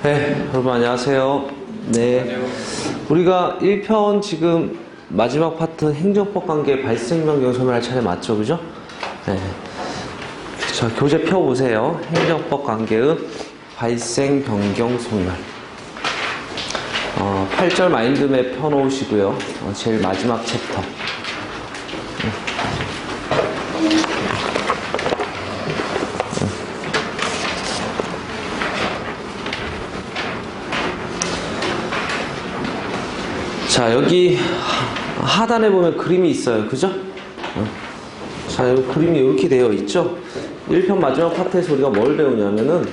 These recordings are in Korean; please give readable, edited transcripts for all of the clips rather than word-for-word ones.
네, 여러분 안녕하세요. 네, 우리가 1편 지금 마지막 파트 행정법 관계 발생 변경 소멸할 차례 맞죠, 그죠? 네. 자, 교재 펴보세요. 행정법 관계의 발생 변경 소멸. 8절 마인드맵 펴놓으시고요. 제일 마지막 챕터. 자, 여기 하단에 보면 그림이 있어요. 그죠? 자, 여기 그림이 이렇게 되어 있죠? 1편 마지막 파트에서 우리가 뭘 배우냐면은,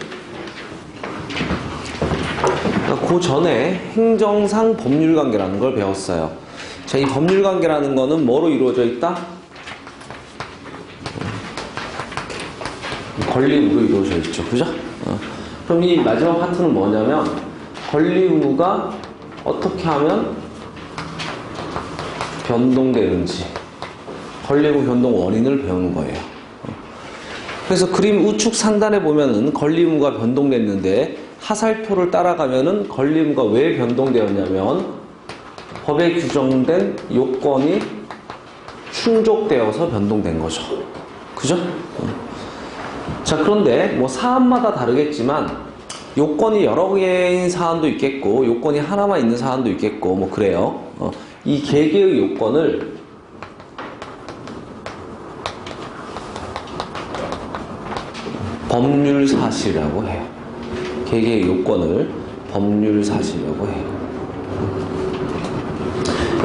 그 전에 행정상 법률관계라는 걸 배웠어요. 자, 이 법률관계라는 거는 뭐로 이루어져 있다? 권리의무로 이루어져 있죠. 그죠? 그럼 이 마지막 파트는 뭐냐면, 권리의무가 어떻게 하면 변동되는지, 권리의무 변동 원인을 배우는 거예요. 그래서 그림 우측 상단에 보면은 권리의무가 변동됐는데 하살표를 따라가면은 권리의무가 왜 변동되었냐면 법에 규정된 요건이 충족되어서 변동된 거죠. 그죠? 자, 그런데 뭐 사안마다 다르겠지만 요건이 여러 개인 사안도 있겠고 요건이 하나만 있는 사안도 있겠고 뭐 그래요. 이 개개의 요건을 법률사실이라고 해요. 개개의 요건을 법률사실이라고 해요.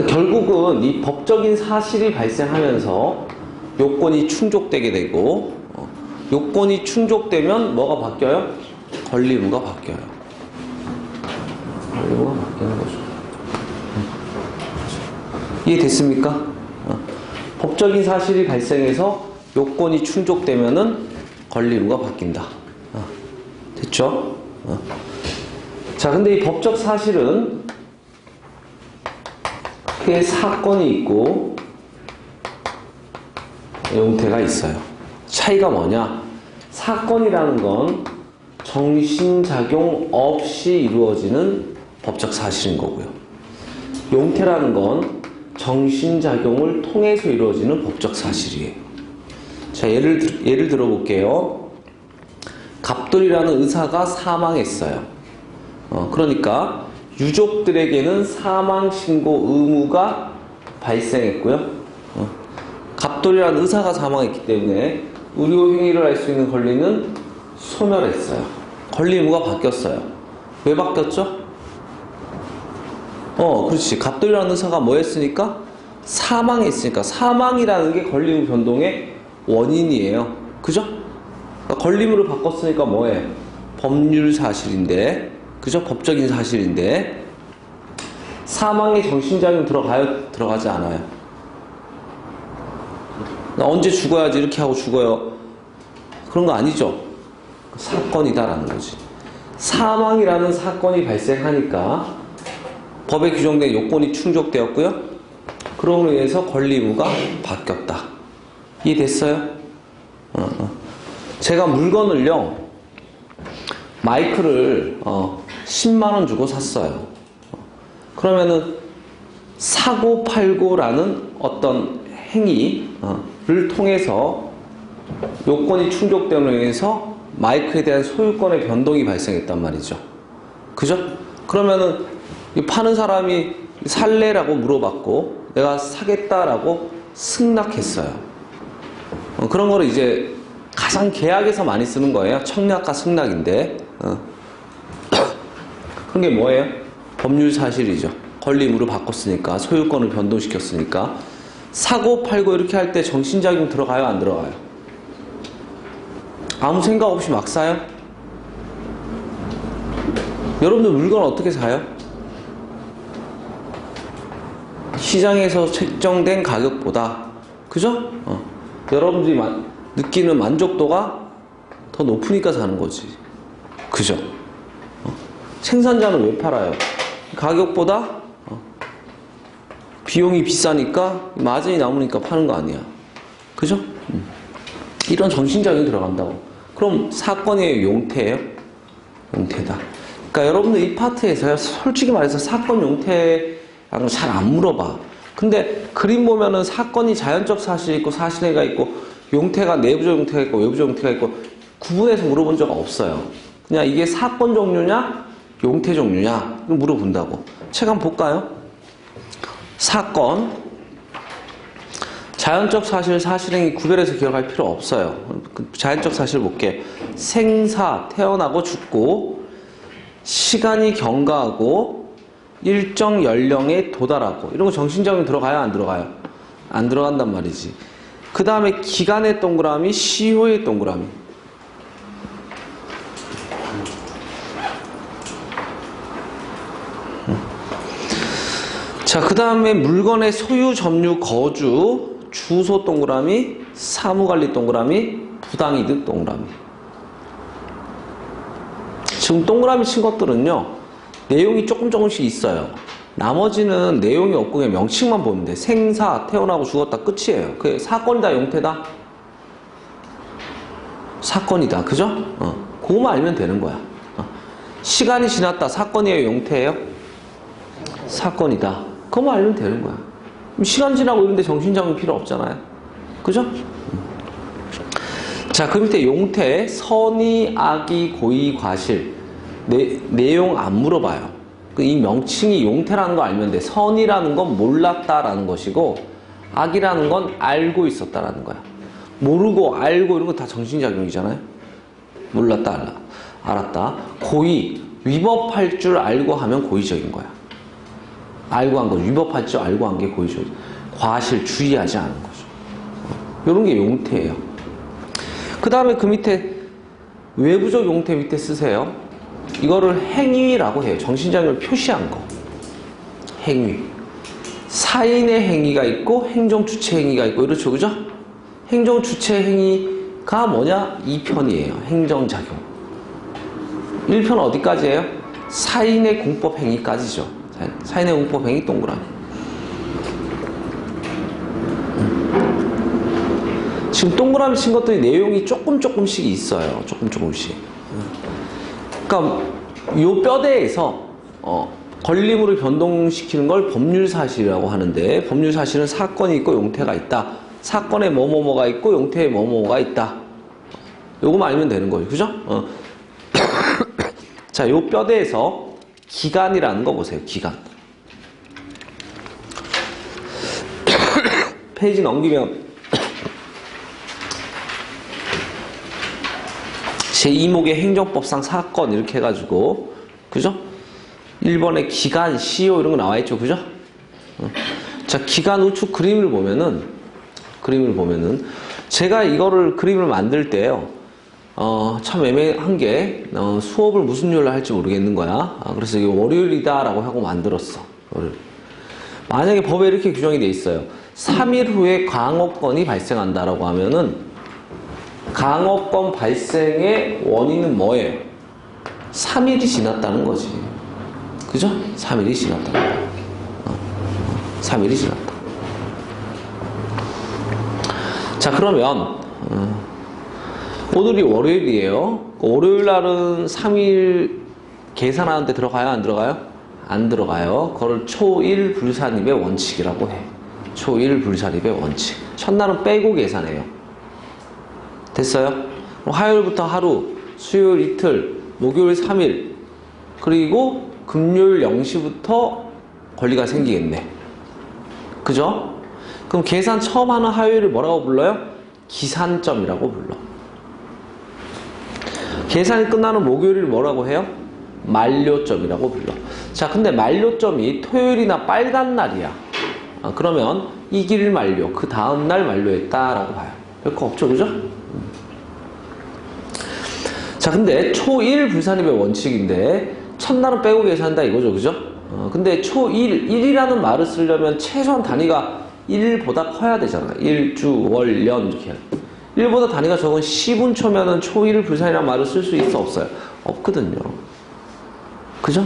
결국은 이 법적인 사실이 발생하면서 요건이 충족되게 되고 요건이 충족되면 뭐가 바뀌어요? 권리의무가 바뀌어요. 권리의무가 바뀌는 거죠. 이해됐습니까? 법적인 사실이 발생해서 요건이 충족되면은 권리의무가 바뀐다. 됐죠? 자, 근데 이 법적 사실은 크게 사건이 있고 용태가 있어요. 차이가 뭐냐? 사건이라는 건 정신작용 없이 이루어지는 법적 사실인 거고요. 용태라는 건 정신작용을 통해서 이루어지는 법적 사실이에요. 자, 예를 들어볼게요. 갑돌이라는 의사가 사망했어요. 그러니까 유족들에게는 사망신고 의무가 발생했고요. 갑돌이라는 의사가 사망했기 때문에 의료행위를 할 수 있는 권리는 소멸했어요. 권리 의무가 바뀌었어요. 왜 바뀌었죠? 그렇지. 갑돌이라는 의사가 뭐 했으니까? 사망했으니까. 사망이라는 게 권리의무 변동의 원인이에요. 그죠? 그러니까 권리의무를 바꿨으니까 뭐해? 법률 사실인데, 그죠? 법적인 사실인데, 사망에 정신작용 들어가요? 들어가지 않아요. 나 언제 죽어야지 이렇게 하고 죽어요. 그런 거 아니죠? 사건이다라는 거지. 사망이라는 사건이 발생하니까 법에 규정된 요건이 충족되었고요. 그럼으로 인해서 권리의무가 바뀌었다. 이해됐어요? 제가 물건을요, 마이크를 10만원 주고 샀어요. 그러면은 사고 팔고라는 어떤 행위를 통해서 요건이 충족됨으로 인해서 마이크에 대한 소유권의 변동이 발생했단 말이죠. 그죠? 그러면은 파는 사람이 살래라고 물어봤고 내가 사겠다라고 승낙했어요. 그런 거를 이제 가상 계약에서 많이 쓰는 거예요. 청약과 승낙인데 그런 게 뭐예요? 법률 사실이죠. 권리 의무로 바꿨으니까, 소유권을 변동시켰으니까. 사고 팔고 이렇게 할 때 정신작용 들어가요, 안 들어가요? 아무 생각 없이 막 사요? 여러분들 물건 어떻게 사요? 시장에서 책정된 가격보다, 그죠? 여러분들이 느끼는 만족도가 더 높으니까 사는 거지. 그죠? 생산자는 왜 팔아요? 가격보다 비용이 비싸니까 마진이 남으니까 파는 거 아니야. 그죠? 이런 정신작용이 들어간다고. 그럼 사건의 용태예요? 용태다. 그러니까 여러분들 이 파트에서요, 솔직히 말해서 사건 용태라는 거 잘 안 물어봐. 근데 그림 보면은 사건이 자연적 사실이 있고 사실회가 있고 용태가 내부적 용태가 있고 외부적 용태가 있고 구분해서 물어본 적 없어요. 그냥 이게 사건 종류냐 용태 종류냐 물어본다고. 책 한번 볼까요? 사건 자연적 사실, 사실행위 구별해서 기억할 필요 없어요. 자연적 사실 볼게요. 생사, 태어나고 죽고 시간이 경과하고 일정 연령에 도달하고 이런 거 정신적으로 들어가요? 안 들어가요? 안 들어간단 말이지. 그 다음에 기간의 동그라미, 시효의 동그라미. 자, 그 다음에 물건의 소유, 점유, 거주, 주소 동그라미, 사무관리 동그라미, 부당이득 동그라미. 지금 동그라미 친 것들은요, 내용이 조금씩 있어요. 나머지는 내용이 없고 그냥 명칭만 보면 돼. 생사, 태어나고 죽었다, 끝이에요. 그게 사건이다, 용태다? 사건이다, 그죠? 그거만 알면 되는 거야. 시간이 지났다, 사건이에요, 용태예요? 사건이다. 그거만 알면 되는 거야. 시간 지나고 이런데 정신장애 필요 없잖아요. 그죠? 자, 그 밑에 용태, 선의, 악의, 고의, 과실. 내용 안 물어봐요. 이 명칭이 용태라는 거 알면 돼. 선이라는 건 몰랐다라는 것이고, 악이라는 건 알고 있었다라는 거야. 모르고, 알고 이런 거 다 정신작용이잖아요. 몰랐다, 알았다. 고의, 위법할 줄 알고 하면 고의적인 거야. 알고 한 거, 위법할 줄 알고 한 게 고의적. 과실, 주의하지 않은 거죠. 이런 게 용태예요. 그 다음에 그 밑에 외부적 용태 밑에 쓰세요. 이거를 행위라고 해요. 정신장애를 표시한 거. 행위. 사인의 행위가 있고 행정 주체 행위가 있고 이렇죠, 그죠? 행정 주체 행위가 뭐냐? 2편이에요. 행정작용. 1편 어디까지예요? 사인의 공법 행위까지죠. 사인의 공법 행위 동그라미. 지금 동그라미 친 것들이 내용이 조금씩 있어요. 조금씩. 그러니까 요 뼈대에서 권리물을 변동시키는 걸 법률사실이라고 하는데, 법률사실은 사건이 있고 용태가 있다. 사건에 뭐뭐뭐가 있고 용태에 뭐뭐뭐가 있다. 요거만 알면 되는 거예요. 그죠? 자, 요 뼈대에서 기간이라는 거 보세요. 기간. 페이지 넘기면 제2목의 행정법상 사건 이렇게 해가지고, 그죠? 1번에 기간, 시효 이런 거 나와 있죠, 그죠? 자, 기간 우측 그림을 보면은 제가 이거를 그림을 만들 때요, 참 애매한 게 수업을 무슨 요일로 할지 모르겠는 거야. 그래서 이게 월요일이다라고 하고 만들었어. 만약에 법에 이렇게 규정이 돼 있어요. 3일 후에 강업건이 발생한다라고 하면은 강업건 발생의 원인은 뭐예요? 3일이 지났다는 거지. 그죠? 3일이 지났다는 거야. 3일이 지났다. 자, 그러면 오늘이 월요일이에요. 월요일 날은 3일 계산하는 데 들어가요? 안 들어가요? 안 들어가요. 그걸 초일 불산입의 원칙이라고 해. 초일 불산입의 원칙. 첫날은 빼고 계산해요. 됐어요? 화요일부터 하루, 수요일 이틀, 목요일 3일, 그리고 금요일 0시부터 권리가 생기겠네. 그죠? 그럼 계산 처음 하는 화요일을 뭐라고 불러요? 기산점이라고 불러. 계산이 끝나는 목요일을 뭐라고 해요? 만료점이라고 불러. 자, 근데 만료점이 토요일이나 빨간 날이야. 그러면 이 길 만료, 그 다음날 만료했다라고 봐요. 별거 없죠, 그죠? 자, 근데 초1 불산입의 원칙인데 첫날은 빼고 계산한다 이거죠, 그죠? 근데 초1, 1이라는 말을 쓰려면 최소한 단위가 1보다 커야 되잖아. 1, 주, 월, 년 이렇게. 1보다 단위가 적은 10운초면은 초1 불산이라는 말을 쓸 수 있어, 없어요? 없거든요. 그죠?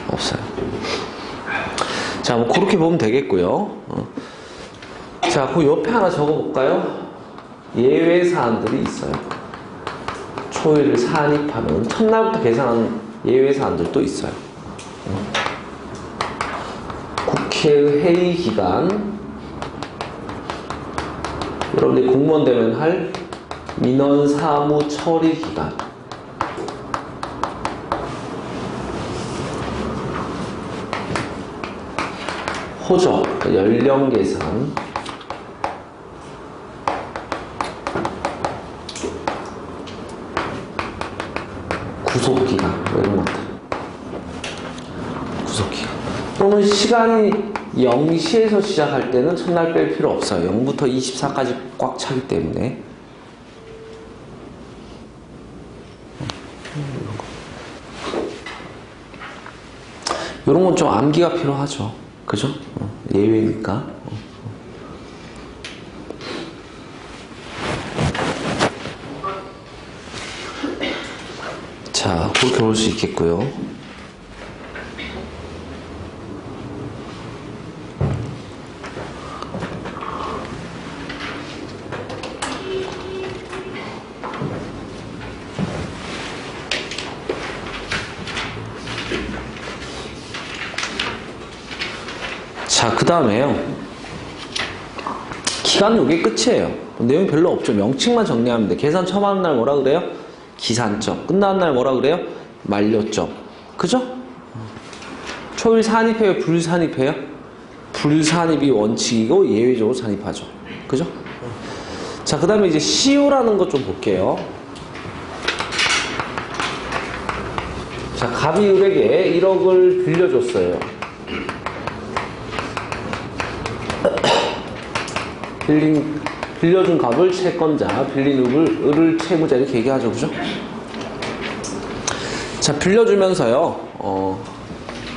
없어요. 자, 뭐 그렇게 보면 되겠고요. 자, 그 옆에 하나 적어볼까요? 예외 사안들이 있어요. 초일을 산입하면 첫날부터 계산하는 예외 사안들도 있어요. 국회의 회의 기간, 여러분들이 공무원 되면 할 민원 사무 처리 기간, 호적, 연령 계산, 구속기간, 이런 것들. 구속기간. 또는 시간이 0시에서 시작할 때는 첫날 뺄 필요 없어요. 0부터 24까지 꽉 차기 때문에. 이런 건 좀 암기가 필요하죠. 그죠? 예외니까. 자, 그렇게 올 수 있겠고요. 자, 그 다음에요. 기간은 이게 끝이에요. 내용이 별로 없죠. 명칭만 정리하면 돼. 계산 처음 하는 날 뭐라 그래요? 기산점. 끝나는 날 뭐라 그래요? 만료점. 그죠? 초일 산입해요? 불산입해요? 불산입이 원칙이고 예외적으로 산입하죠. 그죠? 자, 그 다음에 이제 시효라는 것 좀 볼게요. 자, 갑이 을에게 1억을 빌려줬어요. 빌려준 갑을 채권자, 빌린 을을 채무자 이렇게 얘기하죠. 그죠? 자, 빌려주면서요,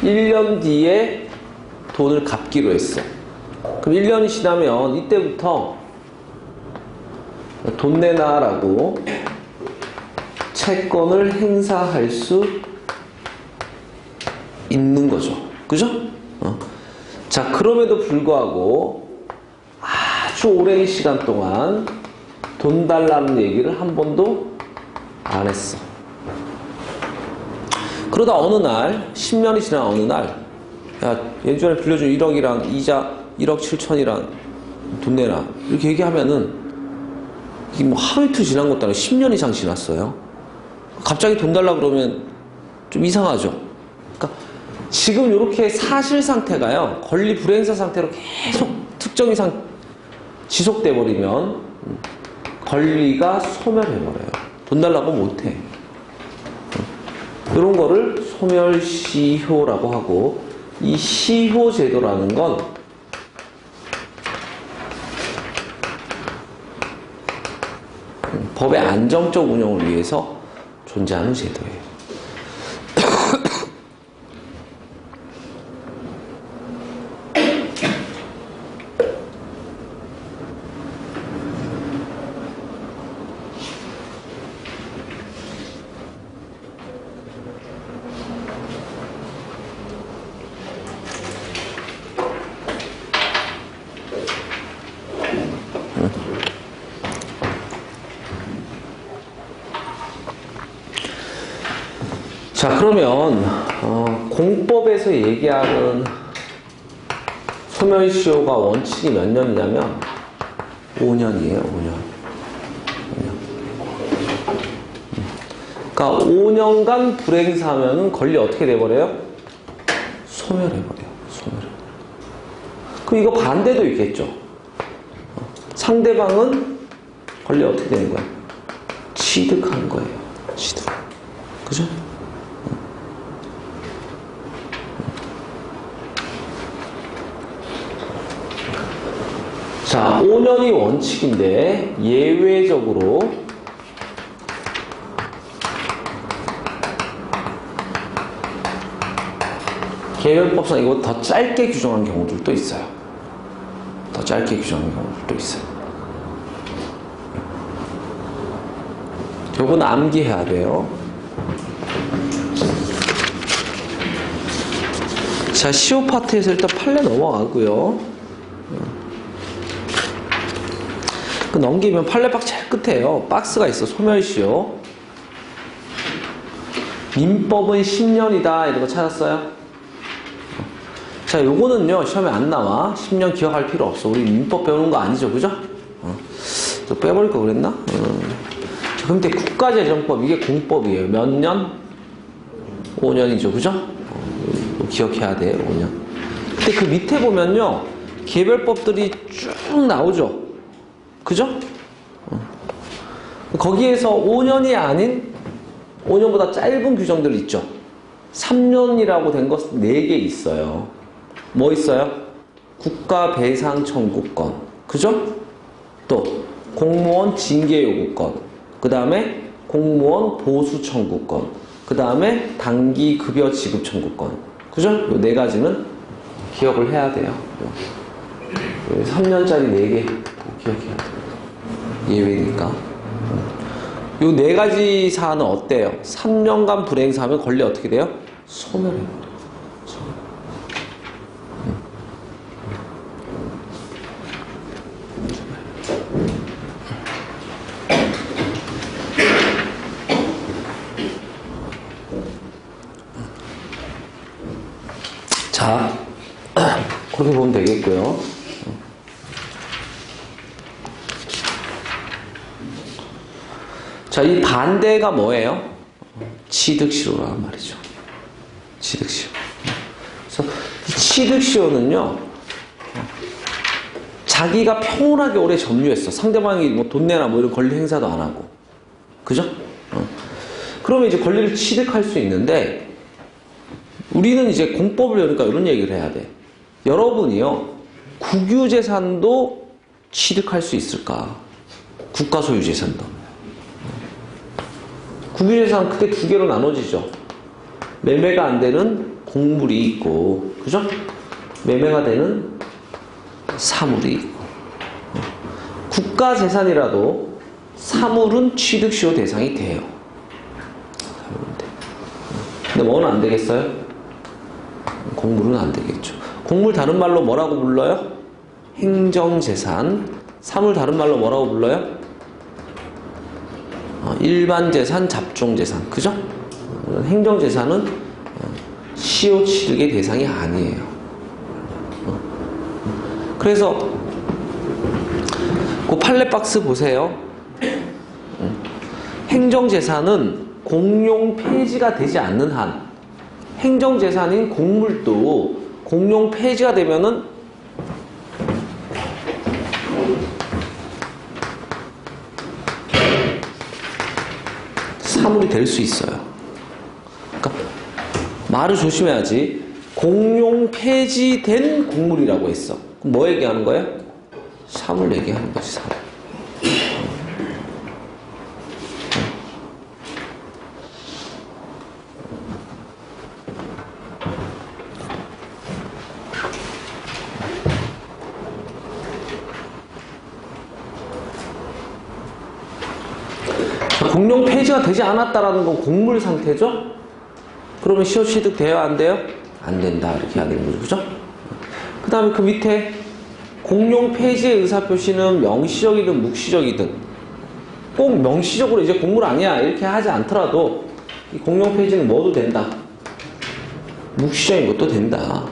1년 뒤에 돈을 갚기로 했어. 그럼 1년이 지나면 이때부터 돈 내놔라고 채권을 행사할 수 있는 거죠. 그죠? 자, 그럼에도 불구하고 아주 오랜 시간 동안 돈 달라는 얘기를 한 번도 안 했어. 그러다 어느 날, 10년이 지난 어느 날, 야, 예전에 빌려준 1억이랑 이자 1억 7천이랑 돈 내놔. 이렇게 얘기하면은, 이게 뭐 하루 이틀 지난 것도 아니고 10년 이상 지났어요. 갑자기 돈 달라 그러면 좀 이상하죠. 그러니까 지금 이렇게 사실 상태가요, 권리 불행사 상태로 계속 특정 이상 지속돼 버리면 권리가 소멸해버려요. 돈 달라고 못해. 이런 거를 소멸시효라고 하고, 이 시효제도라는 건 법의 안정적 운영을 위해서 존재하는 제도예요. 자, 그러면 공법에서 얘기하는 소멸시효가 원칙이 몇 년이냐면 5년이에요. 5년. 그러니까 5년간 불행사하면 권리 어떻게 돼버려요? 소멸해버려요. 소멸해. 그럼 이거 반대도 있겠죠. 상대방은 권리 어떻게 되는 거야? 취득하는 거예요. 취득. 그죠? 자, 5년이 원칙인데 예외적으로 개별법상 이거 더 짧게 규정한 경우들도 있어요. 더 짧게 규정한 경우들도 있어요. 요건 암기해야 돼요. 자, 시효 파트에서 일단 판례 넘어가고요. 그 넘기면 판례 박스 제일 끝에요. 박스가 있어. 소멸시효. 민법은 10년이다. 이런 거 찾았어요? 자, 요거는요, 시험에 안 나와. 10년 기억할 필요 없어. 우리 민법 배우는 거 아니죠, 그죠? 또 빼버릴 거 그랬나? 자, 근데 국가재정법, 이게 공법이에요. 몇 년? 5년이죠, 그죠? 기억해야 돼, 5년. 근데 그 밑에 보면요, 개별법들이 쭉 나오죠? 그죠? 거기에서 5년이 아닌 5년보다 짧은 규정들 있죠? 3년이라고 된 것 4개 있어요. 뭐 있어요? 국가배상 청구권. 그죠? 또 공무원 징계 요구권. 그 다음에 공무원 보수 청구권. 그 다음에 단기 급여 지급 청구권. 그죠? 요 4가지는 기억을 해야 돼요. 3년짜리 4개 기억해야 돼요. 예외니까. 요 4가지 사안은 어때요? 3년간 불행사하면 권리 어떻게 돼요? 소멸해요. 자, 그렇게 보면 되겠고요. 자, 이 반대가 뭐예요? 취득시효란 말이죠. 취득시효. 그래서 이 취득시효는요, 자기가 평온하게 오래 점유했어. 상대방이 뭐 돈 내나 뭐 이런 권리 행사도 안 하고. 그죠? 그러면 이제 권리를 취득할 수 있는데, 우리는 이제 공법을 배우니까 이런 얘기를 해야 돼. 여러분이요, 국유재산도 취득할 수 있을까? 국가 소유 재산도. 국유재산 크게 2개로 나눠지죠. 매매가 안 되는 공물이 있고, 그죠? 매매가 되는 사물이 있고. 국가 재산이라도 사물은 취득시효 대상이 돼요. 근데 뭐는 안 되겠어요? 공물은 안 되겠죠. 공물 다른 말로 뭐라고 불러요? 행정재산. 사물 다른 말로 뭐라고 불러요? 일반재산, 잡종재산. 그죠? 행정재산은 시효 취득의 대상이 아니에요. 그래서 그 판례박스 보세요. 행정재산은 공용 폐지가 되지 않는 한, 행정재산인 공물도 공용 폐지가 되면은 사물이 될 수 있어요. 그러니까 말을 조심해야지. 공용 폐지된 공물이라고 했어. 그럼 뭐 얘기하는 거예요? 사물 얘기하는 거지, 사물. 공용 폐지가 되지 않았다라는 건 공물 상태죠? 그러면 시효 취득 돼요? 안 돼요? 안 된다. 이렇게 해야 되는 거죠. 그죠? 그 다음에 그 밑에 공용 폐지의 의사표시는 명시적이든 묵시적이든 꼭 명시적으로 이제 공물 아니야. 이렇게 하지 않더라도 이 공용 폐지는 뭐도 된다. 묵시적인 것도 된다.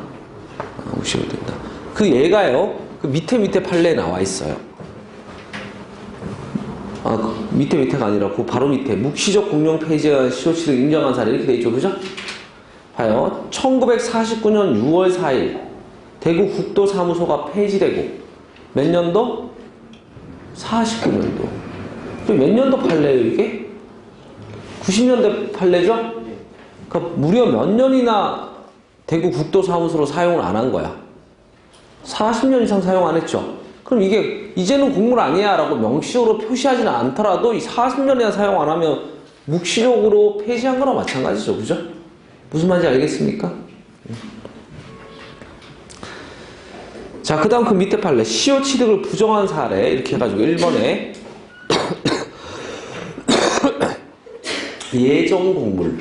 묵시적도 된다. 그 예가요. 그 밑에 판례에 나와 있어요. 밑에가 아니라 그 바로 밑에 묵시적 공용 폐지가 시효 취득 인정한 사례 이렇게 돼 있죠. 그죠? 봐요. 1949년 6월 4일 대구 국도사무소가 폐지되고 몇 년도? 49년도. 몇 년도 판례예요 이게? 90년대 판례죠? 그러니까 무려 몇 년이나 대구 국도사무소로 사용을 안 한 거야. 40년 이상 사용 안 했죠. 그럼 이게 이제는 공물 아니야 라고 명시적으로 표시하지는 않더라도 이 40년이나 사용 안 하면 묵시적으로 폐지한 거나 마찬가지죠. 그죠? 무슨 말인지 알겠습니까? 자, 그 다음 그 밑에 판례. 시효 취득을 부정한 사례. 이렇게 해가지고 1번에 예정 공물.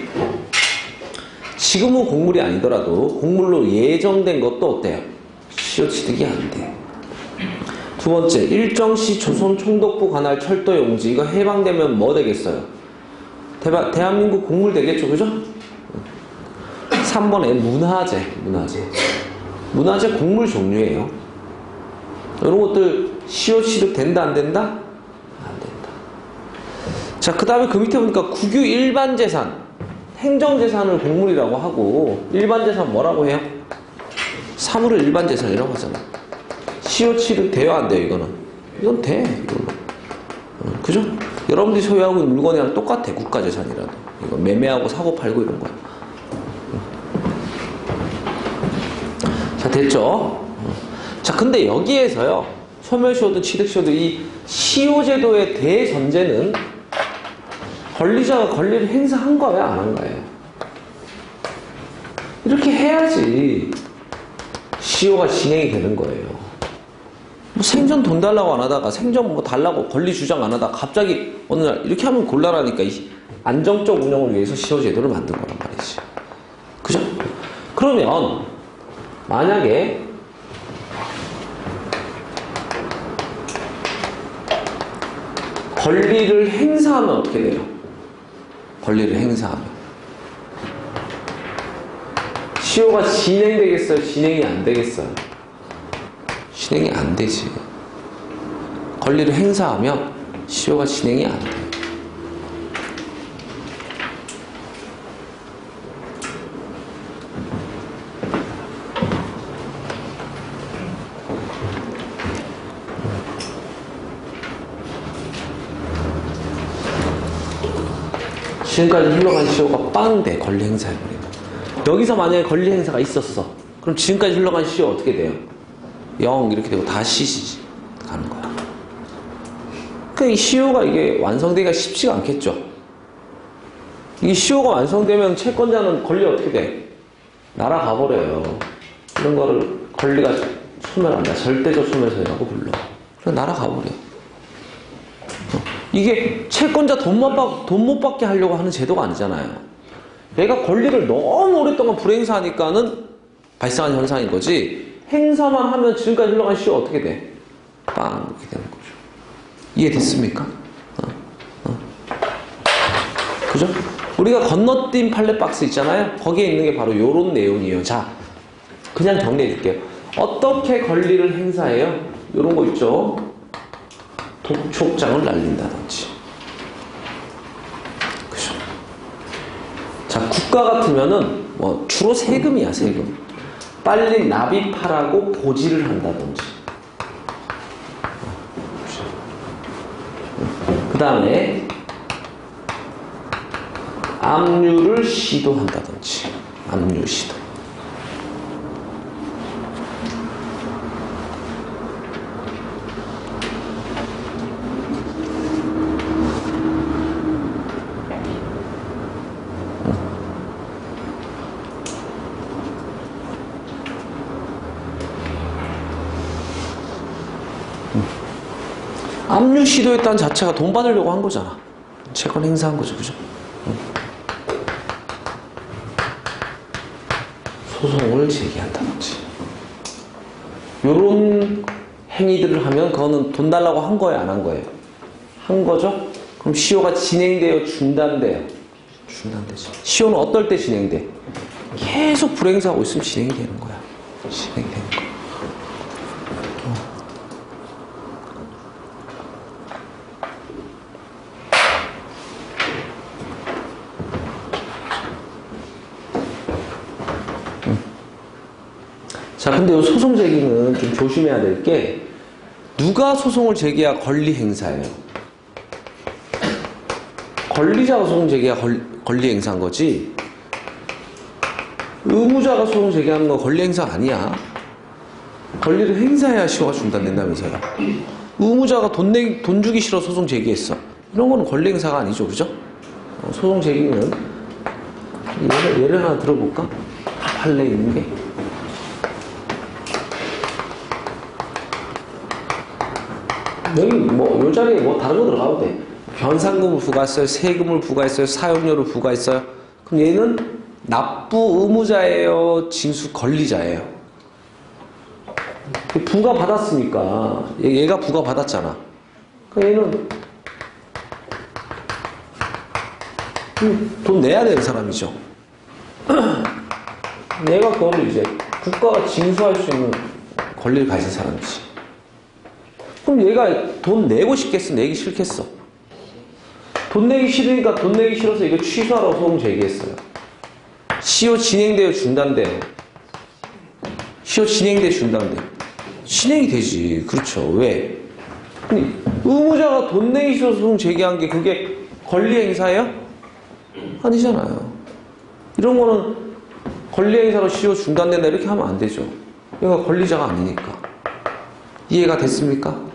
지금은 공물이 아니더라도 공물로 예정된 것도 어때요? 시효 취득이 안 돼. 두 번째, 일정시 조선 총독부 관할 철도 용지. 이거 해방되면 뭐 되겠어요? 대한민국 공물 되겠죠, 그죠? 3번에 문화재. 문화재 곡물 종류예요. 이런 것들 시효 취득 된다 안 된다? 안 된다. 자, 그 다음에 그 밑에 보니까 국유 일반재산, 행정재산을 곡물이라고 하고 일반재산 뭐라고 해요? 사물을 일반재산이라고 하잖아. 시효 취득 돼요 안 돼요? 이건 돼. 이거는. 그죠? 여러분들이 소유하고 있는 물건이랑 똑같아. 국가재산이라도. 이거 매매하고 사고 팔고 이런 거야. 자, 됐죠? 자, 근데 여기에서요, 소멸시효도 취득시효도 이 시효제도의 대전제는 권리자가 권리를 행사한 거예요, 안 한 거예요? 이렇게 해야지 시효가 진행이 되는 거예요. 뭐 생전 돈 달라고 안 하다가 생전 뭐 달라고 권리 주장 안 하다가 갑자기 어느 날 이렇게 하면 곤란하니까 이 안정적 운영을 위해서 시효제도를 만든 거란 말이지. 그죠? 그러면 만약에 권리를 행사하면 어떻게 돼요? 권리를 행사하면 시효가 진행되겠어요? 진행이 안 되겠어요? 진행이 안 되지. 권리를 행사하면 시효가 진행이 안 돼. 지금까지 흘러간 시효가 빵 돼. 권리 행사해버리면. 여기서 만약에 권리 행사가 있었어. 그럼 지금까지 흘러간 시효 어떻게 돼요? 0 이렇게 되고 다시 가는 거야. 그러니까 이 시효가 이게 완성되기가 쉽지가 않겠죠. 이 시효가 완성되면 채권자는 권리 어떻게 돼? 날아가 버려요. 이런 거를 권리가 소멸한다. 절대적 소멸소유라고 불러. 그냥 날아가 버려. 이게 채권자 돈 못 받게 하려고 하는 제도가 아니잖아요. 얘가 권리를 너무 오랫동안 불행사하니까는 발생한 현상인 거지. 행사만 하면 지금까지 흘러간 시효 어떻게 돼? 빵 이렇게 되는 거죠. 이해됐습니까? 그죠? 우리가 건너뛴 팔레박스 있잖아요. 거기에 있는 게 바로 이런 내용이에요. 자, 그냥 정리해 줄게요. 어떻게 권리를 행사해요? 이런 거 있죠. 독촉장을 날린다든지. 그죠? 자, 국가 같으면은 뭐 주로 세금이야, 세금. 빨리 납입하라고 고지를 한다든지. 그 다음에 압류를 시도한다든지. 압류 시도. 압류 시도했다는 자체가 돈 받으려고 한 거잖아. 채권 행사한 거죠, 그죠? 소송을 제기한다든지. 요런 행위들을 하면 그거는 돈 달라고 한 거예요, 안 한 거예요? 한 거죠? 그럼 시효가 진행돼요, 중단돼요? 중단되죠. 시효는 어떨 때 진행돼? 계속 불행사하고 있으면 진행이 되는 거야. 진행이 되는 거야. 자, 근데 이 소송 제기는 좀 조심해야 될 게, 누가 소송을 제기해야 권리 행사예요? 권리자가 소송 제기해야 권리 행사한 거지, 의무자가 소송 제기하는 건 권리 행사 아니야. 권리를 행사해야 시효가 중단된다면서요. 의무자가 돈 주기 싫어 소송 제기했어. 이런 거는 권리 행사가 아니죠, 그죠? 소송 제기는, 예를 하나 들어볼까? 판례 있는 게. 여기 요 자리에 다른 거 들어가도 돼. 변상금을 부과했어요, 세금을 부과했어요, 사용료를 부과했어요. 그럼 얘는 납부 의무자예요, 징수 권리자예요? 부과 받았으니까 얘가 부과 받았잖아. 그럼 얘는 돈 내야 되는 사람이죠. 얘가 그거를 이제 국가가 징수할 수 있는 권리를 가진 사람이지. 그럼 얘가 돈 내고 싶겠어? 내기 싫겠어? 돈 내기 싫으니까 돈 내기 싫어서 이거 취소하라고 소송 제기했어요. 시효 진행되어 중단돼요. 시효 진행돼 중단돼. 진행이 되지. 그렇죠. 왜? 의무자가 돈 내기 싫어서 소송 제기한 게 그게 권리 행사예요? 아니잖아요. 이런 거는 권리 행사로 시효 중단된다 이렇게 하면 안 되죠. 얘가 권리자가 아니니까. 이해가 됐습니까?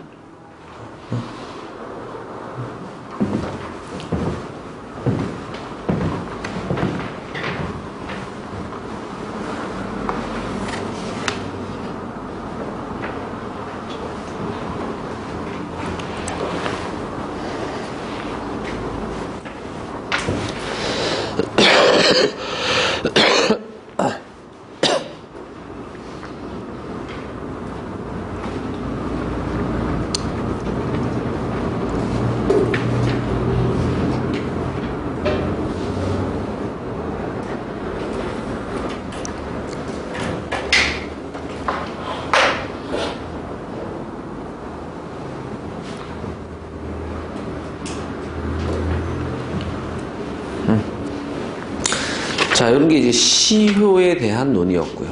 자, 이런 게 이제 시효에 대한 논의였고요.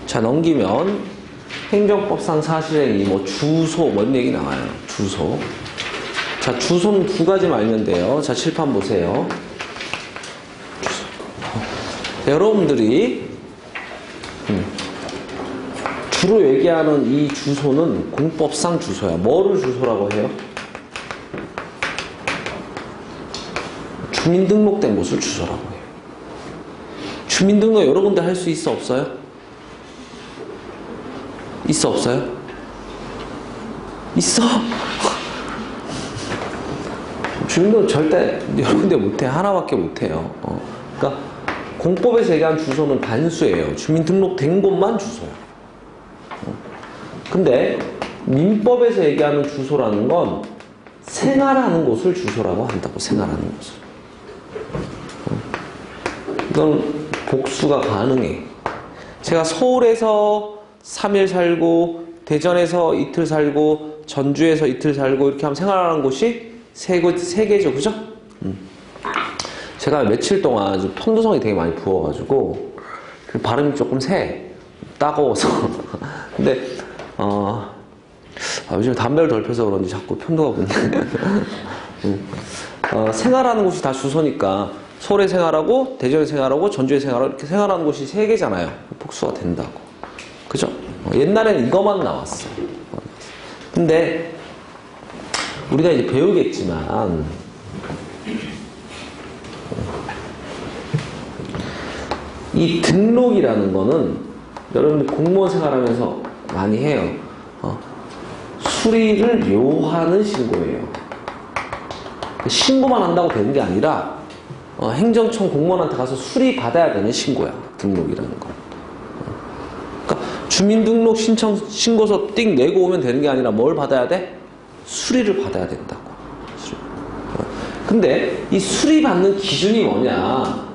자, 넘기면 행정법상 사실행위, 뭐 주소, 뭔 얘기 나와요. 주소. 자, 주소는 두 가지 말면 돼요. 자, 칠판 보세요. 주소. 여러분들이 주로 얘기하는 이 주소는 공법상 주소야. 뭐를 주소라고 해요? 주민등록된 곳을 주소라고 해요. 주민등록 여러 군데 할 수 있어 없어요? 있어 없어요? 있어. 주민등록 절대 여러 군데 못해. 하나밖에 못해요. 그러니까 공법에서 얘기한 주소는 단수예요. 주민등록된 곳만 주소야. 근데 민법에서 얘기하는 주소라는 건 생활하는 곳을 주소라고 한다고. 생활하는 곳을. 이건 복수가 가능해. 제가 서울에서 3일 살고 대전에서 이틀 살고 전주에서 이틀 살고 이렇게 하면 생활하는 곳이 세 개죠. 그죠? 제가 며칠 동안 좀 편도성이 되게 많이 부어가지고 발음이 조금 따가워서 근데 요즘 담배를 덜 펴서 그런지 자꾸 편도가 붙네. 생활하는 곳이 다 주소니까 서울에 생활하고 대전에 생활하고 전주에 생활하고 이렇게 생활하는 곳이 세 개잖아요. 복수가 된다고. 그죠? 옛날에는 이것만 나왔어. 근데 우리가 이제 배우겠지만 이 등록이라는 거는 여러분들 공무원 생활하면서 많이 해요. 수리를 요하는 신고예요. 신고만 한다고 되는 게 아니라 행정청 공무원한테 가서 수리 받아야 되는 신고야. 등록이라는 거. 그러니까 주민등록 신고서 띵 내고 오면 되는 게 아니라 뭘 받아야 돼? 수리를 받아야 된다고. 수리. 근데 이 수리 받는 기준이 뭐냐?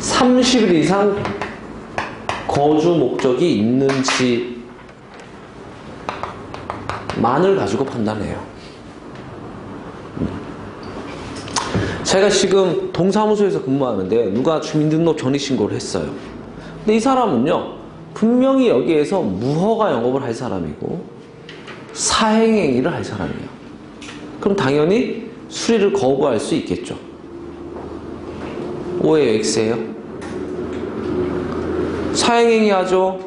(30일) 이상 거주 목적이 있는지만을 가지고 판단해요. 제가 지금 동사무소에서 근무하는데 누가 주민등록 전입신고를 했어요. 근데 이 사람은요, 분명히 여기에서 무허가 영업을 할 사람이고 사행행위를 할 사람이에요. 그럼 당연히 수리를 거부할 수 있겠죠. O예요, X예요? 사행행위 하죠.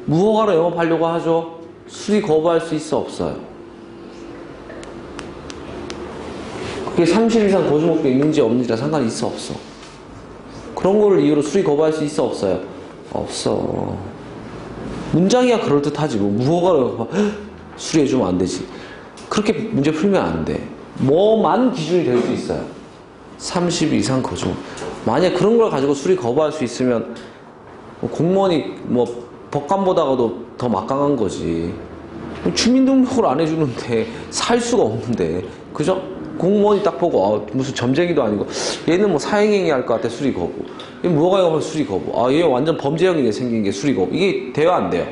무허가로 영업하려고 하죠. 수리 거부할 수 있어 없어요? 그게 30일 이상 거주 목적이 있는지 없는지랑 상관이 있어 없어? 그런 거를 이유로 수리 거부할 수 있어 없어요? 없어. 문장이야 그럴듯하지. 뭐 무허가로 수리해주면 안 되지. 그렇게 문제 풀면 안 돼. 뭐만 기준이 될 수 있어요? 30일 이상 거주. 만약 그런 걸 가지고 수리 거부할 수 있으면 공무원이 뭐 법관보다도 더 막강한 거지. 주민등록을 안 해주는데 살 수가 없는데, 그죠? 공무원이 딱 보고 무슨 점쟁이도 아니고 얘는 뭐 사행행위 할 것 같아, 수리 거부. 얘 뭐가 요 수리 거부. 얘 완전 범죄형이네, 생긴 게. 수리 거부. 이게 돼요, 안 돼요?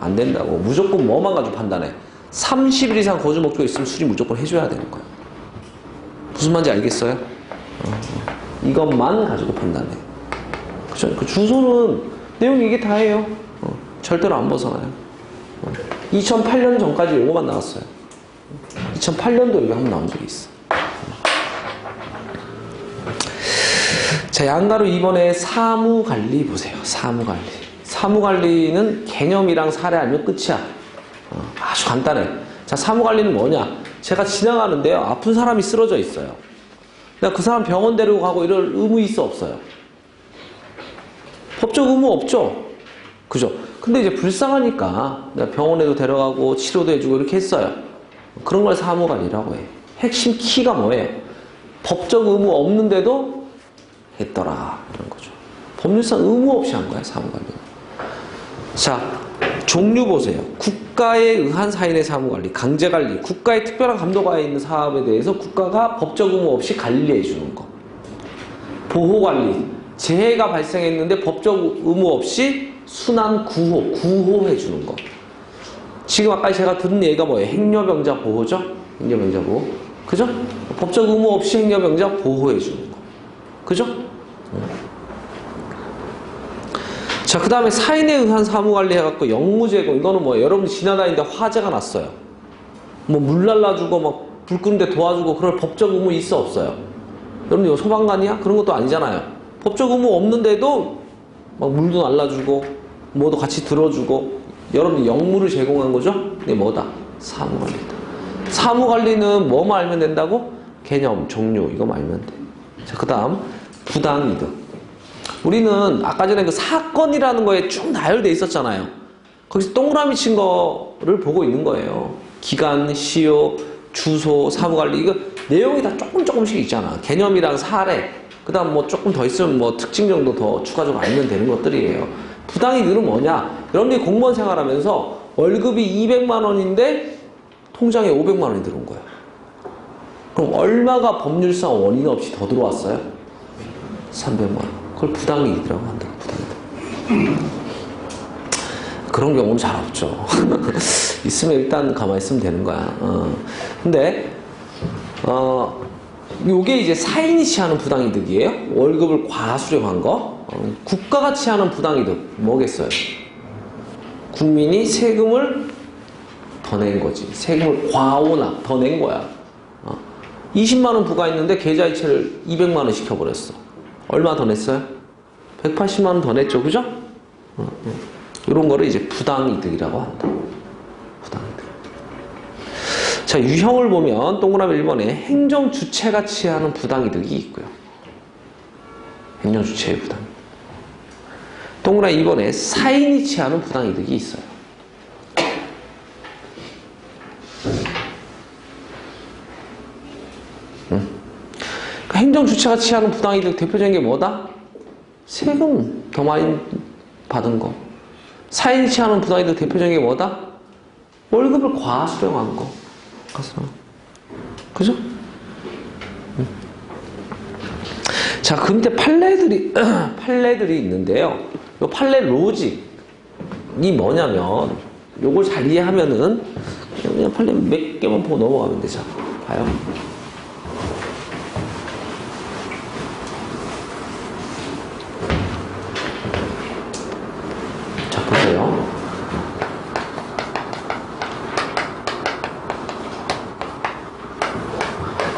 안 된다고. 무조건 뭐만 가지고 판단해. 30일 이상 거주 목적이 있으면 수리 무조건 해줘야 되는 거야. 무슨 말인지 알겠어요? 이것만 가지고 판단해. 그죠? 그 주소는 내용이 이게 다예요. 절대로 안 벗어나요. 2008년 전까지 요거만 나왔어요. 2008년도 여기 한번 나온 적이 있어. 자, 양가로 2번에 사무관리 보세요. 사무관리. 사무관리는 개념이랑 사례 아니면 끝이야. 아주 간단해. 자, 사무관리는 뭐냐? 제가 지나가는데요, 아픈 사람이 쓰러져 있어요. 그 사람 병원 데리고 가고 이럴 의무 있어, 없어요? 법적 의무 없죠? 그죠? 근데 이제 불쌍하니까 내가 병원에도 데려가고 치료도 해주고 이렇게 했어요. 그런 걸 사무관리라고 해. 핵심 키가 뭐예요? 법적 의무 없는데도 했더라, 이런 거죠. 법률상 의무 없이 한 거야, 사무관리는. 자, 종류 보세요. 국가에 의한 사인의 사무관리, 강제관리. 국가의 특별한 감독하에 있는 사업에 대해서 국가가 법적 의무 없이 관리해 주는 거. 보호관리. 재해가 발생했는데 법적 의무 없이 순환 구호해 주는 거. 지금 아까 제가 들은 얘기가 뭐예요? 행여병자 보호죠? 행여병자 보호. 그죠? 법적 의무 없이 행여병자 보호해 주는 거. 그죠? 자, 그 다음에 사인에 의한 사무관리 해갖고 영무제공. 이거는 뭐예요? 여러분 지나다니는데 화재가 났어요. 뭐 물 날라주고 막 불 끄는데 도와주고 그럴 법적 의무 있어, 없어요? 여러분 이거 소방관이야? 그런 것도 아니잖아요. 법적 의무 없는데도 막 물도 날라주고 뭐도 같이 들어주고 여러분 영무를 제공한 거죠? 이게 뭐다? 사무관리다. 사무관리는 뭐만 알면 된다고? 개념, 종류 이거만 알면 돼. 자, 그 다음 부당이득. 우리는 아까 전에 그 사건이라는 거에 쭉 나열돼 있었잖아요. 거기서 동그라미 친 거를 보고 있는 거예요. 기간, 시효, 주소, 사무관리. 이거 내용이 다 조금씩 있잖아. 개념이랑 사례. 그 다음 뭐 조금 더 있으면 뭐 특징 정도 더 추가적으로 알면 되는 것들이에요. 부당이득은 뭐냐? 여러분들이 공무원 생활하면서 월급이 200만 원인데 통장에 500만 원이 들어온 거야. 그럼 얼마가 법률상 원인 없이 더 들어왔어요? 300만 원. 그걸 부당이득이라고 한다. 부당이득. 그런 경우는 잘 없죠. 있으면 일단 가만히 있으면 되는 거야. 근데 요게 이제 사인이 취하는 부당이득이에요. 월급을 과수령한 거. 국가가 취하는 부당이득 뭐겠어요? 국민이 세금을 더 낸 거지. 세금을 과오납 더 낸 거야. 20만 원 부과했는데 계좌이체를 200만 원 시켜버렸어. 얼마 더 냈어요? 180만 원 더 냈죠, 그죠? 이런 거를 이제 부당이득이라고 한다. 부당이득. 자, 유형을 보면 동그라미 1번에 행정주체가 취하는 부당이득이 있고요. 행정주체의 부당. 동그라미 2번에 사인이 취하는 부당이득이 있어요. 행정주체가 취하는 부당이득 대표적인 게 뭐다? 세금 더 많이 받은 거. 사인이 취하는 부당이득 대표적인 게 뭐다? 월급을 과수령한 거. 그죠? 자, 그 밑에 판례들이 있는데요. 요 판례 로직이 뭐냐면, 요걸 잘 이해하면은, 그냥 판례 몇 개만 보고 넘어가면 되죠. 봐요. 자, 보세요.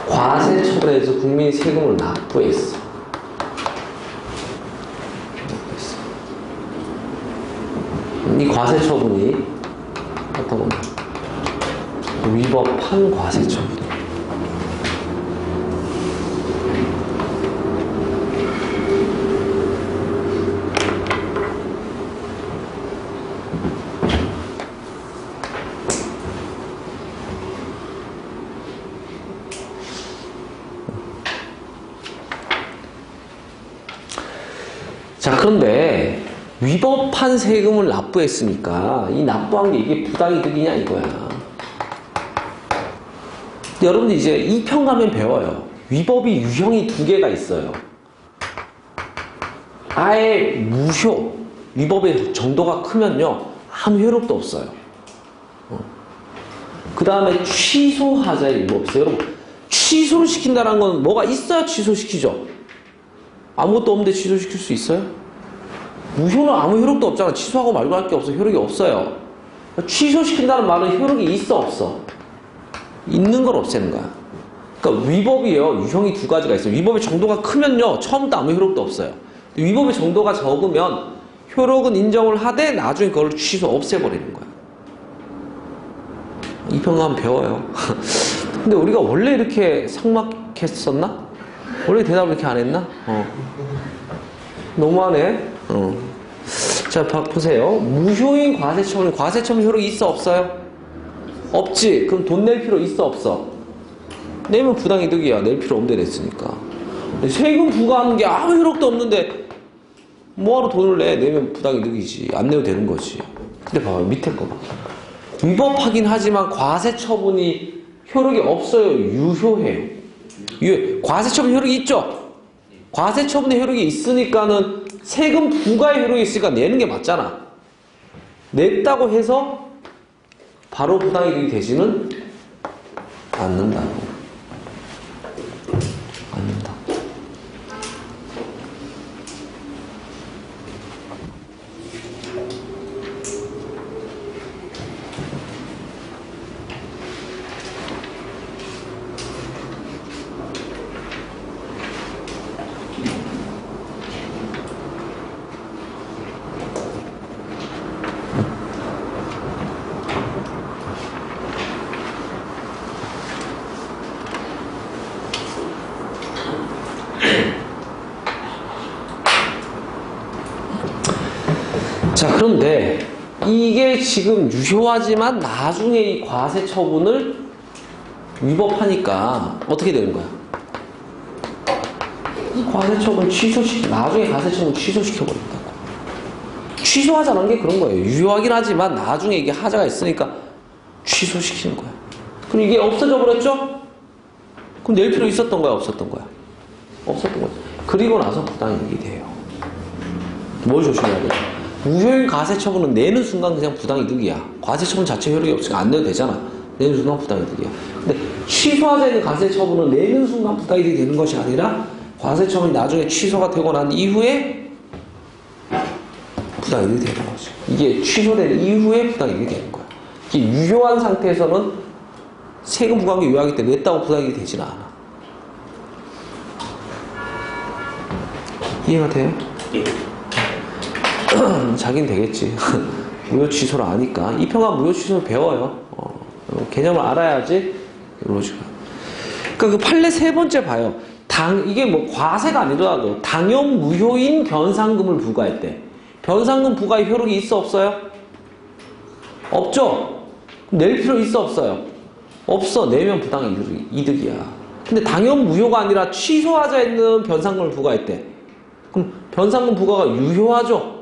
과세처분에서 국민이 세금을 납부했어. 이 과세처분이 어떤 겁니까? 위법한 과세처분. 자, 그런데 위법한 세금을 납부했으니까 이 납부한 게 이게 부당이득이냐 이거야. 여러분들 이제 2편 가면 배워요. 위법이 유형이 2개가 있어요. 아예 무효, 위법의 정도가 크면요, 아무 효력도 없어요. 그 다음에 취소하자의 이유가 없어요. 여러분, 취소를 시킨다는 건 뭐가 있어야 취소시키죠. 아무것도 없는데 취소시킬 수 있어요? 무효는 아무 효력도 없잖아. 취소하고 말고 할 게 없어. 효력이 없어요. 취소시킨다는 말은 효력이 있어, 없어? 있는 걸 없애는 거야. 그러니까 위법이에요. 유형이 2가지가 있어요. 위법의 정도가 크면요, 처음부터 아무 효력도 없어요. 위법의 정도가 적으면 효력은 인정을 하되 나중에 그걸 취소, 없애버리는 거야. 이 편 가면 배워요. 근데 우리가 원래 이렇게 삭막했었나? 원래 대답을 이렇게 안 했나? 너무하네. 자, 보세요. 무효인 과세처분, 과세처분 효력이 있어, 없어요? 없지. 그럼 돈 낼 필요 있어, 없어? 내면 부당이득이야. 낼 필요 없는데 냈으니까. 세금 부과하는 게 아무 효력도 없는데 뭐하러 돈을 내? 내면 부당이득이지. 안 내도 되는 거지. 근데 봐봐, 밑에 거 봐. 위법하긴 하지만 과세처분이 효력이 없어요. 유효해요. 과세처분 효력이 있죠? 과세처분의 효력이 있으니까는 세금 부과의 효력이 있으니까 내는 게 맞잖아. 냈다고 해서 바로 부당이득이 되지는 않는다고. 않는다. 자, 그런데 이게 지금 유효하지만 나중에 이 과세 처분을 위법하니까 어떻게 되는 거야? 이 과세 처분 나중에 과세 처분 취소시켜버린다고. 취소하자는 게 그런 거예요. 유효하긴 하지만 나중에 이게 하자가 있으니까 취소시키는 거야. 그럼 이게 없어져 버렸죠? 그럼 낼 필요 있었던 거야, 없었던 거야? 없었던 거야. 그리고 나서 부당이득이 돼요. 뭘 조심해야 돼? 무효인 과세처분은 내는 순간 그냥 부당이득이야. 과세처분 자체 효력이 없으니까 안 내도 되잖아. 내는 순간 부당이득이야. 근데 취소하자 있는 과세처분은 내는 순간 부당이득이 되는 것이 아니라 과세처분이 나중에 취소가 되고 난 이후에 부당이득이 되는 거지. 이게 취소된 이후에 부당이득이 되는 거야. 이게 유효한 상태에서는 세금 부과하기 유효하기 때문에 냈다고 부당이득이 되지는 않아. 이해가 돼요? 예. 자긴 되겠지. 무효 취소를 아니까. 이 편가 무효 취소를 배워요. 개념을 알아야지. 그러니까 그 판례 3번째 봐요. 이게 뭐 과세가 아니더라도 당연 무효인 변상금을 부과했대. 변상금 부과의 효력이 있어, 없어요? 없죠? 낼 필요 있어, 없어요? 없어. 내면 부당이득이야. 근데 당연 무효가 아니라 취소하자 있는 변상금을 부과했대. 그럼 변상금 부과가 유효하죠?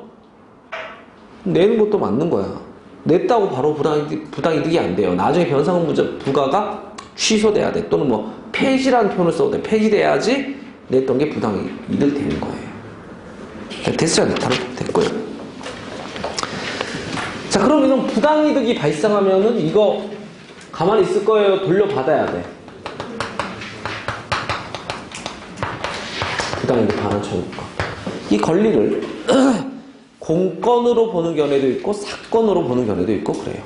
내는 것도 맞는 거야. 냈다고 바로 부당이득이 안 돼요. 나중에 변상금 부과가 취소돼야 돼. 또는 뭐 폐지라는 표현을 써도 돼. 폐지돼야지 냈던 게 부당이득 되는 거예요. 됐어요? 됐고요. 자, 그럼 이런 부당이득이 발생하면은 이거 가만히 있을 거예요? 돌려받아야 돼. 부당이득 반환 청구가. 이 권리를 공건으로 보는 견해도 있고 사건으로 보는 견해도 있고 그래요.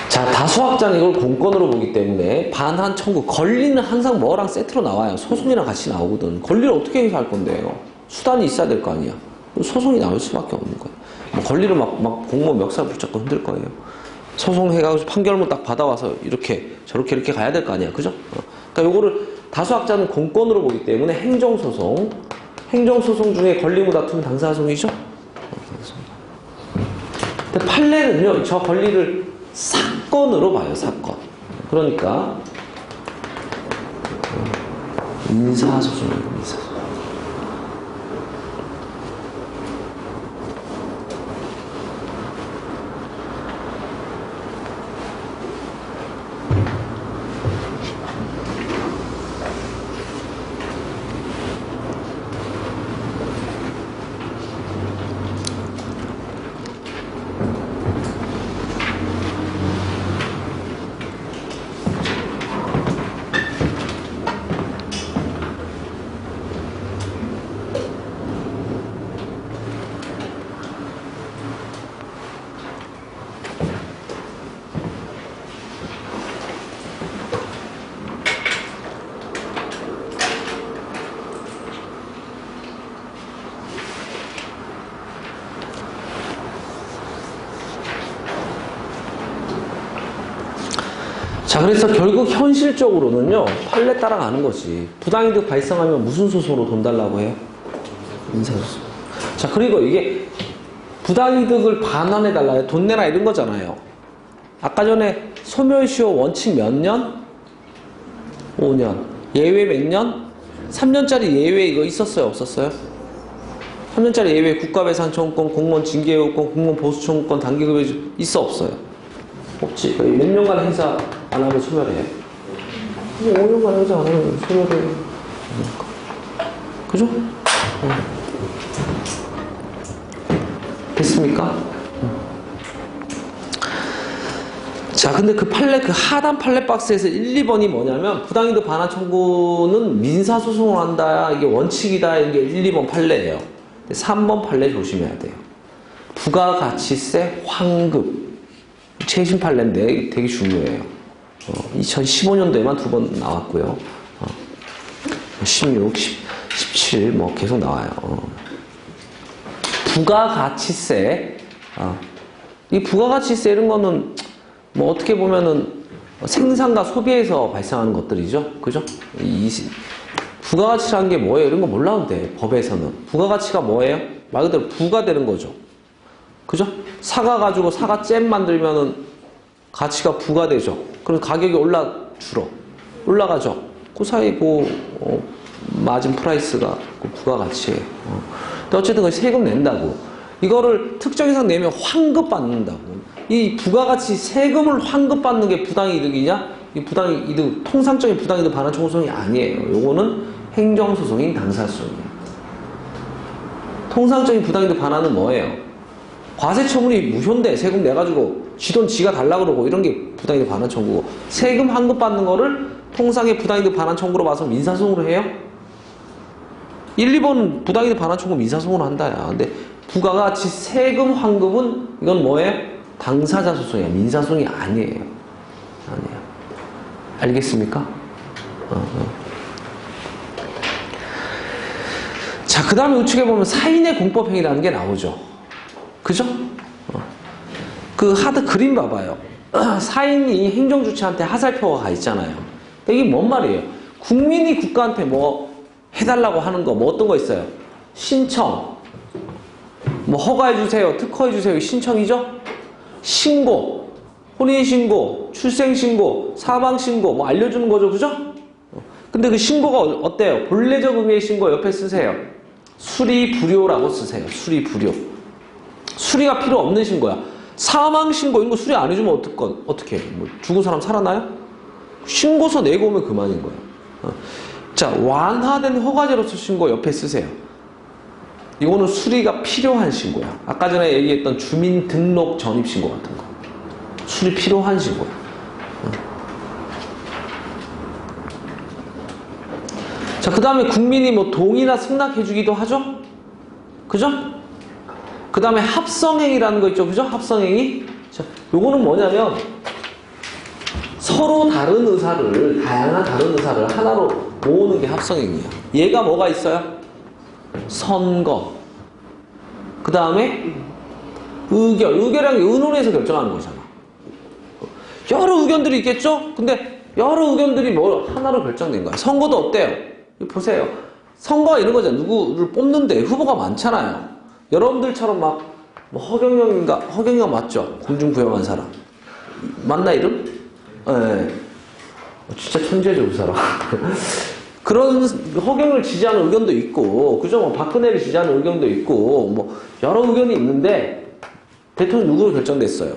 자, 다수확자는 이걸 공건으로 보기 때문에 반환 청구, 권리는 항상 뭐랑 세트로 나와요. 소송이랑 같이 나오거든. 권리를 어떻게 해서 할 건데요? 수단이 있어야 될 거 아니야. 소송이 나올 수밖에 없는 거예요. 뭐 권리를 막 공무원 멱살 붙잡고 흔들 거예요. 소송해가지고 판결문 딱 받아와서 저렇게 가야 될 거 아니야. 그죠? 그러니까 요거를 다수학자는 공건으로 보기 때문에 행정소송 중에 권리무 다툼은 당사소송이죠? 근데 판례는요, 저 권리를 사건으로 봐요, 사건. 그러니까, 민사소송이에요, 민사소송. 그래서 결국 현실적으로는요, 판례 따라가는 거지. 부당이득 발생하면 무슨 소송으로 돈 달라고 해요? 민사소송. 자, 그리고 이게 부당이득을 반환해달라, 돈 내라 이런 거잖아요. 아까 전에 소멸시효 원칙 몇 년? 5년. 예외 몇 년? 3년짜리 예외 이거 있었어요? 없었어요? 3년짜리 예외 국가배상청구권, 공무원 징계요건, 공무원 보수청구권, 단기급여 있어 없어요? 없지. 몇 년간 행사 안 하면 소멸해. 5년간 행사 안 하면 소멸해. 그죠? 됐습니까? 자, 근데 그 판례, 그 하단 판례 박스에서 1, 2번이 뭐냐면, 부당이득 반환 청구는 민사소송을 한다, 이게 원칙이다, 이게 1, 2번 판례예요. 3번 판례 조심해야 돼요. 부가가치세 환급. 최신 판례인데 되게 중요해요. 2015년도에만 2번 나왔고요. 16, 17, 뭐 계속 나와요. 부가가치세. 이 부가가치세 이런 거는 뭐 어떻게 보면은 생산과 소비에서 발생하는 것들이죠. 그죠? 부가가치라는 게 뭐예요? 이런 거 몰라도 돼. 법에서는. 부가가치가 뭐예요? 말 그대로 부가 되는 거죠. 그죠? 사과 가지고 사과잼 만들면은 가치가 부가 되죠. 그럼 가격이 올라가죠. 그 사이 마진 프라이스가 그 부가가치예요. 근데 어쨌든 세금 낸다고. 이거를 특정 이상 내면 환급 받는다고. 이 부가가치 세금을 환급 받는 게 부당이득이냐? 이 부당이득, 통상적인 부당이득 반환 청구소송이 아니에요. 요거는 행정소송인 당사소송이에요. 통상적인 부당이득 반환은 뭐예요? 과세처분이 무효인데 세금 내가지고 지 돈 지가 달라고 그러고 이런 게 부당이득 반환 청구고, 세금 환급 받는 거를 통상의 부당이득 반환 청구로 봐서 민사소송으로 해요? 1, 2번은 부당이득 반환 청구 민사소송으로 한다야. 근데 부가가치 세금 환급은 이건 뭐예요? 당사자 소송이야. 민사소송이 아니에요. 알겠습니까? 자, 그 다음에 우측에 보면 사인의 공법행위라는 게 나오죠. 그죠? 그 하드 그림 봐봐요. 사인이 행정주체한테 하살표가 가 있잖아요. 이게 뭔 말이에요? 국민이 국가한테 뭐 해달라고 하는 거, 뭐 어떤 거 있어요? 신청, 뭐 허가해주세요, 특허해주세요, 신청이죠? 신고, 혼인신고, 출생신고, 사망신고, 뭐 알려주는 거죠, 그죠? 근데 그 신고가 어때요? 본래적 의미의 신고 옆에 쓰세요. 수리불효라고 쓰세요. 수리불효. 수리가 필요 없는 신고야. 사망신고 이런 거 수리 안 해주면 어떻게 해? 뭐 죽은 사람 살아나요? 신고서 내고 오면 그만인 거예요. 자, 완화된 허가제로서 신고 옆에 쓰세요. 이거는 수리가 필요한 신고야. 아까 전에 얘기했던 주민등록 전입신고 같은 거. 수리 필요한 신고야. 자, 그 다음에 국민이 뭐 동의나 승낙해주기도 하죠? 그죠? 그 다음에 합성행위라는 거 있죠? 그죠? 합성행위? 자, 요거는 뭐냐면 서로 다른 의사를, 다양한 다른 의사를 하나로 모으는 게 합성행위야. 얘가 뭐가 있어요? 선거. 그 다음에 의결. 의결이란 게 의논해서 결정하는 거잖아. 여러 의견들이 있겠죠? 근데 여러 의견들이 뭐 하나로 결정된 거야. 선거도 어때요? 보세요. 선거가 이런 거잖아요. 누구를 뽑는데 후보가 많잖아요. 여러분들처럼 막 뭐 허경영 맞죠? 공중부양한 사람. 맞나 이름? 네. 진짜 천재죠, 그 사람. 그런 허경영을 지지하는 의견도 있고, 그죠? 뭐 박근혜를 지지하는 의견도 있고, 뭐 여러 의견이 있는데 대통령 누구로 결정됐어요?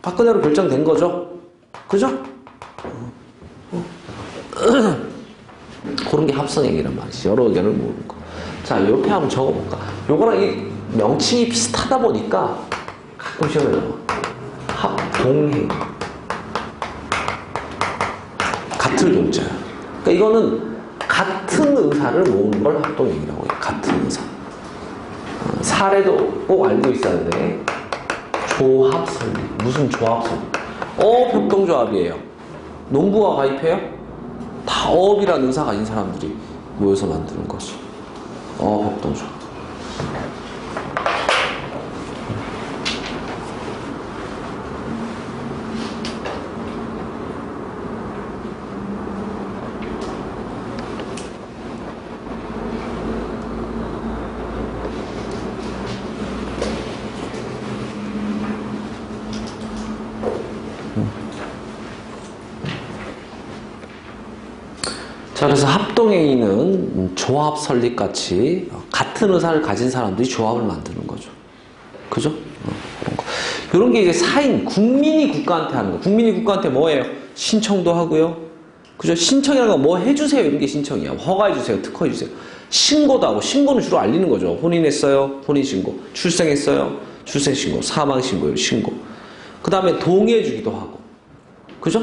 박근혜로 결정된 거죠? 그죠? 그런 게 합성행위란 말이지. 여러 의견을 모으는 거. 자, 옆에 한번 적어볼까? 요거랑 이 명칭이 비슷하다 보니까 가끔 시험에 나와. 합동행. 같은 동자야. 그러니까 이거는 같은 의사를 모으는 걸 합동행위라고 해요. 같은 의사. 사례도 꼭 알고 있어야 돼. 조합설립. 무슨 조합설립? 협동조합이에요. 농부가 가입해요? 다 어업이라는 의사 가진 사람들이 모여서 만드는 거지. 협동조합. 자, 그래서 합동행위는 조합 설립같이 같은 의사를 가진 사람들이 조합을 만드는 거죠. 그죠? 그런 거. 이런 게 이제 사인, 국민이 국가한테 하는 거. 국민이 국가한테 뭐예요? 신청도 하고요. 그죠? 신청이라는 건 뭐 해주세요. 이런 게 신청이야. 허가해주세요. 특허해주세요. 신고도 하고, 신고는 주로 알리는 거죠. 혼인했어요. 혼인신고. 출생했어요. 출생신고. 사망신고. 신고. 그 다음에 동의해주기도 하고. 그죠?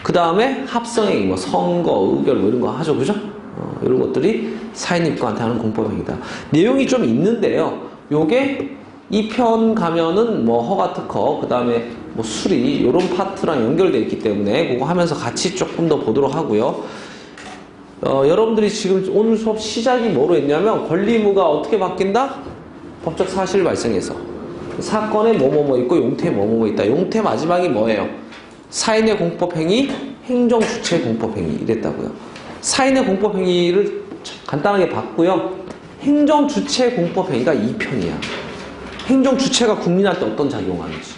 그 다음에 합성행위, 뭐 선거, 의결 뭐 이런 거 하죠. 그죠? 이런 것들이 사인입국한테 하는 공법행위다. 내용이 좀 있는데요. 요게 2편 가면은 뭐 허가 특허, 그 다음에 뭐 수리, 이런 파트랑 연결되어 있기 때문에 그거 하면서 같이 조금 더 보도록 하고요. 여러분들이 지금 오늘 수업 시작이 뭐로 했냐면 권리의무가 어떻게 바뀐다? 법적 사실 발생해서. 사건에 뭐뭐뭐 있고 용태에 뭐뭐뭐 있다. 용태 마지막이 뭐예요? 사인의 공법행위, 행정주체 공법행위 이랬다고요. 사인의 공법행위를 간단하게 봤고요. 행정주체 공법행위가 2편이야. 행정주체가 국민한테 어떤 작용을 하는지.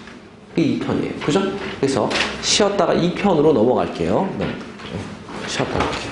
그게 2편이에요. 그죠? 그래서 쉬었다가 2편으로 넘어갈게요. 네. 쉬었다 갈게요.